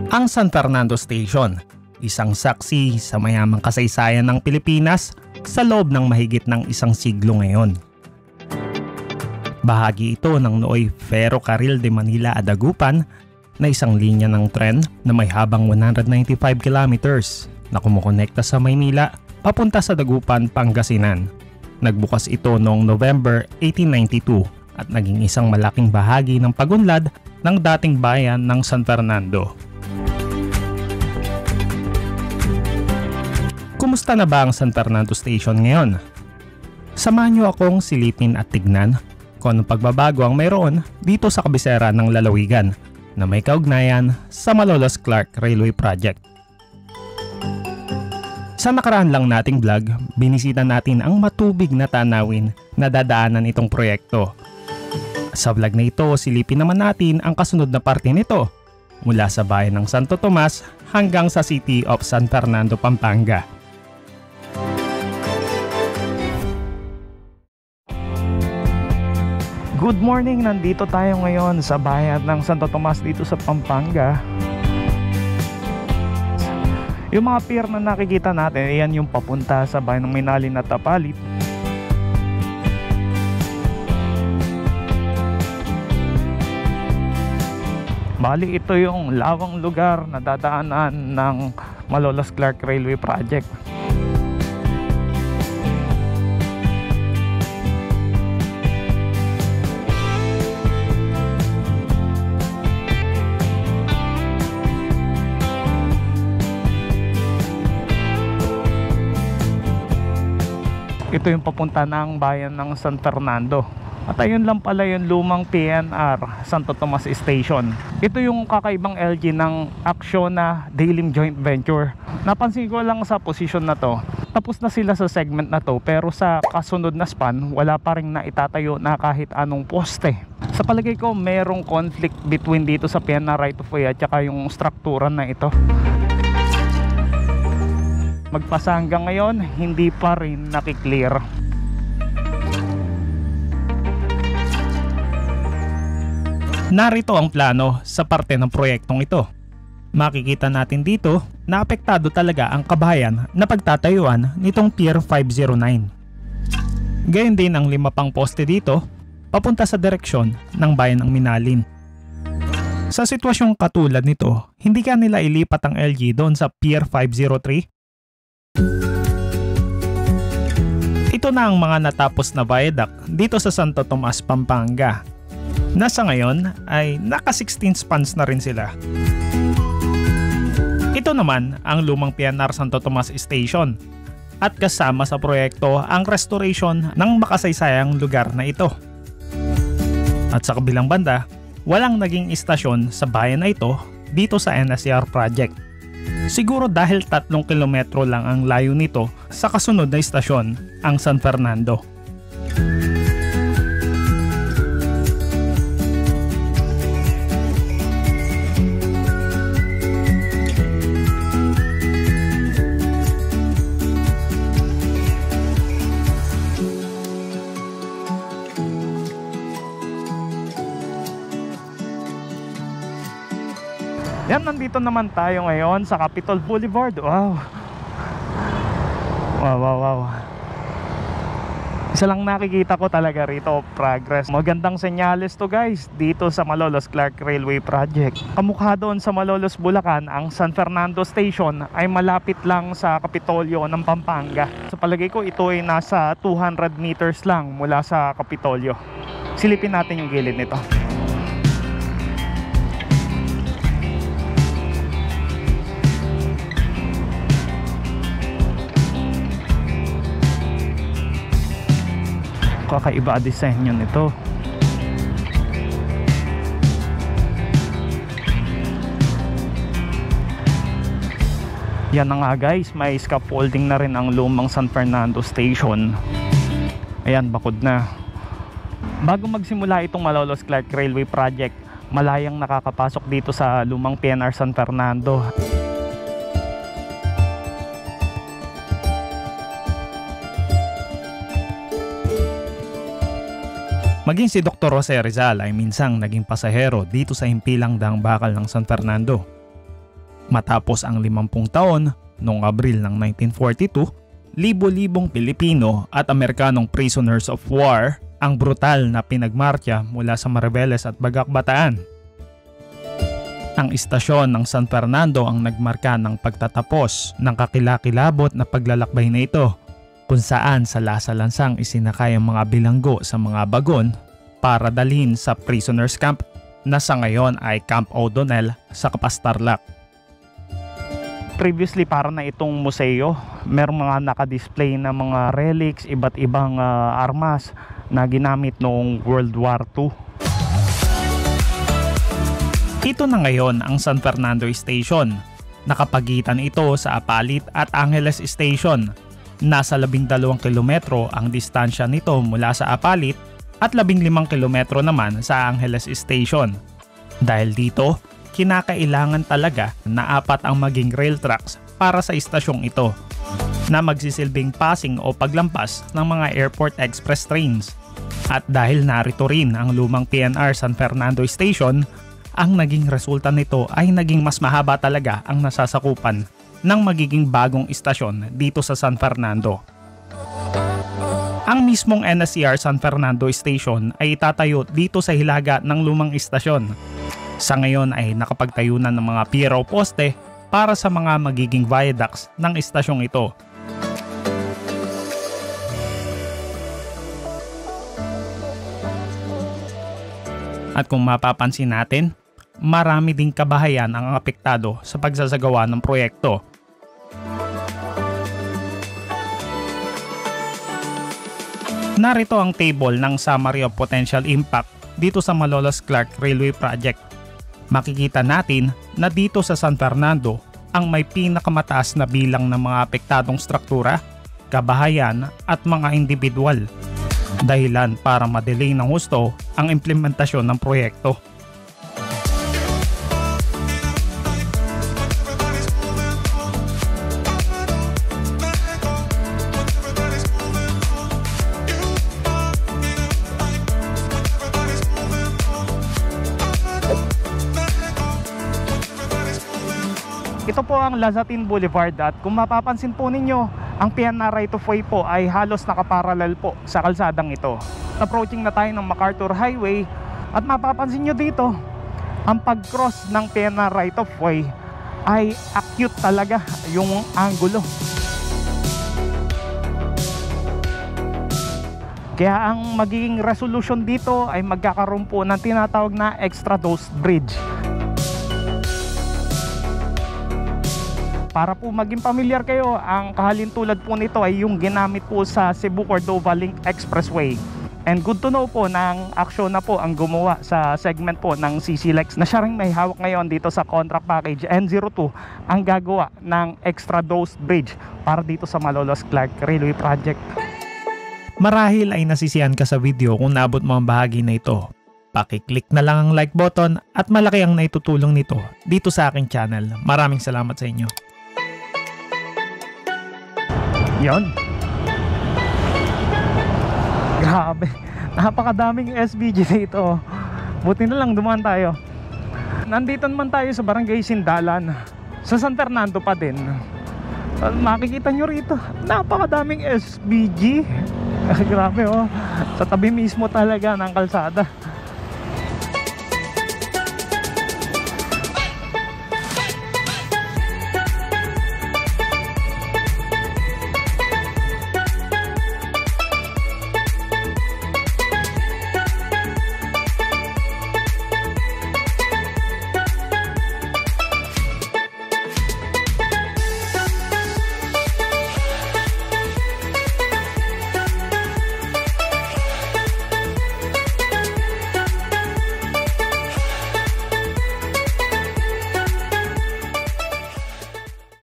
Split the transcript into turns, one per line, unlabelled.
Ang San Fernando Station, isang saksi sa mayamang kasaysayan ng Pilipinas sa loob ng mahigit ng isang siglo ngayon. Bahagi ito ng nooy Ferrocarril de Manila a Dagupan na isang linya ng tren na may habang 195 kilometers na kumukonekta sa Maynila papunta sa Dagupan, Pangasinan. Nagbukas ito noong November 1892 at naging isang malaking bahagi ng pagunlad ng dating bayan ng San Fernando. Kumusta na ba ang San Fernando Station ngayon? Samahan niyo akong silipin at tignan kung anong pagbabago ang mayroon dito sa kabisera ng lalawigan na may kaugnayan sa Malolos Clark Railway Project. Sa nakaraan lang nating vlog, binisita natin ang matubig na tanawin na dadaanan itong proyekto. Sa vlog na ito, silipin naman natin ang kasunod na parte nito mula sa bayan ng Santo Tomas hanggang sa City of San Fernando, Pampanga. Good morning! Nandito tayo ngayon sa bayan ng Santo Tomas dito sa Pampanga. Yung mga pier na nakikita natin, ayan yung papunta sa bayan ng Maynalin at Tapalit. Bali, ito yung lawang lugar na dadaanan ng Malolos Clark Railway Project. Ito yung papunta ng bayan ng San Fernando. At ayun lang pala yung lumang PNR Santo Tomas Station. Ito yung kakaibang LG ng Acciona Dalim Joint Venture. Napansin ko lang sa position na to, tapos na sila sa segment na to, pero sa kasunod na span wala pa rin na itatayo na kahit anong poste. Sa palagay ko merong conflict between dito sa PNR right of way at saka yung struktura na ito. Magpasa hanggang ngayon, hindi pa rin nakiklear. Narito ang plano sa parte ng proyektong ito. Makikita natin dito na apektado talaga ang kabahayan na pagtatayuan nitong Pier 509. Gayon din ang 5 pang poste dito papunta sa direksyon ng bayan ng Minalin. Sa sitwasyong katulad nito, hindi ka nila ilipat ang LG doon sa Pier 503? Ito na ang mga natapos na viaduct dito sa Santo Tomas, Pampanga. Nasa ngayon ay naka 16 spans na rin sila. Ito naman ang lumang PNR Santo Tomas Station at kasama sa proyekto ang restoration ng makasaysayang lugar na ito. At sa kabilang banda, walang naging istasyon sa bayan na ito dito sa NSCR project. Siguro dahil 3 kilometro lang ang layo nito sa kasunod na istasyon, ang San Fernando. Yan, nandito naman tayo ngayon sa Capitol Boulevard. Wow. Wow. Isa lang nakikita ko talaga rito, progress. Magandang senyales to guys dito sa Malolos Clark Railway Project. Kamukha doon sa Malolos, Bulacan, ang San Fernando Station ay malapit lang sa Kapitolyo ng Pampanga. Sa palagay ko ito ay nasa 200 meters lang mula sa Kapitolyo. Silipin natin yung gilid nito. Kakaiba disenyo nito. Yan na nga guys, may scaffolding na rin ang lumang San Fernando Station. Ayan, bakod na. Bago magsimula itong Malolos Clark Railway Project, malayang nakakapasok dito sa lumang PNR San Fernando. Maging si Dr. Jose Rizal ay minsang naging pasahero dito sa himpilang daang bakal ng San Fernando. Matapos ang 50 taon, noong Abril ng 1942, libo-libong Pilipino at Amerikanong prisoners of war ang brutal na pinagmartya mula sa Mariveles at Bagak, Bataan. Ang istasyon ng San Fernando ang nagmarka ng pagtatapos ng kakilakilabot na paglalakbay na ito, kung saan sala-salansang isinakay ang mga bilanggo sa mga bagon para dalhin sa prisoners camp na sa ngayon ay Camp O'Donnell sa Kapas, Tarlac. Previously, para na itong museo, merong mga nakadisplay na mga relics, iba't ibang armas na ginamit noong World War II. Ito na ngayon ang San Fernando Station. Nakapagitan ito sa Apalit at Angeles Station. Nasa 12 kilometro ang distansya nito mula sa Apalit at 15 kilometro naman sa Angeles Station. Dahil dito, kinakailangan talaga na 4 ang maging rail tracks para sa istasyong ito na magsisilbing passing o paglampas ng mga airport express trains. At dahil narito rin ang lumang PNR San Fernando Station, ang naging resulta nito ay naging mas mahaba talaga ang nasasakupan ng magiging bagong istasyon dito sa San Fernando. Ang mismong NSCR San Fernando Station ay itatayo dito sa hilaga ng lumang istasyon. Sa ngayon ay nakapagtayo na ng mga pier o poste para sa mga magiging viaducts ng istasyong ito. At kung mapapansin natin, marami ding kabahayan ang apektado sa pagsasagawa ng proyekto. Narito ang table ng Summary of Potential Impact dito sa Malolos Clark Railway Project. Makikita natin na dito sa San Fernando ang may pinakamataas na bilang ng mga apektadong struktura, kabahayan at mga individual. Dahilan para madelay ng husto ang implementasyon ng proyekto. Ito po ang Lazatin Boulevard at kung mapapansin po ninyo, ang PNR right of way po ay halos nakaparallel po sa kalsadang ito. Approaching na tayo ng MacArthur Highway at mapapansin nyo dito, ang pag-cross ng PNR right of way ay acute talaga yung angulo. Kaya ang magiging resolution dito ay magkakaroon po ng tinatawag na extra dose bridge. Para po maging pamilyar kayo, ang kahalintulad po nito ay yung ginamit po sa Cebu-Cordova Link Expressway. And good to know po na ang aksyon na po ang gumawa sa segment po ng CCLEX na siya rin may hawak ngayon dito sa contract package N02 ang gagawa ng extra dose bridge para dito sa Malolos Clark Railway Project. Marahil ay nasisiyan ka sa video kung naabot mo ang bahagi na ito. Paki-click na lang ang like button at malaki ang naitutulong nito dito sa aking channel. Maraming salamat sa inyo. Yon. Grabe, napakadaming SBG dito. Buti na lang dumaan tayo. Nandito naman tayo sa Barangay Sindalan, sa San Fernando pa din. Makikita nyo rito, napakadaming SBG. Grabe oh, sa tabi mismo talaga ng kalsada.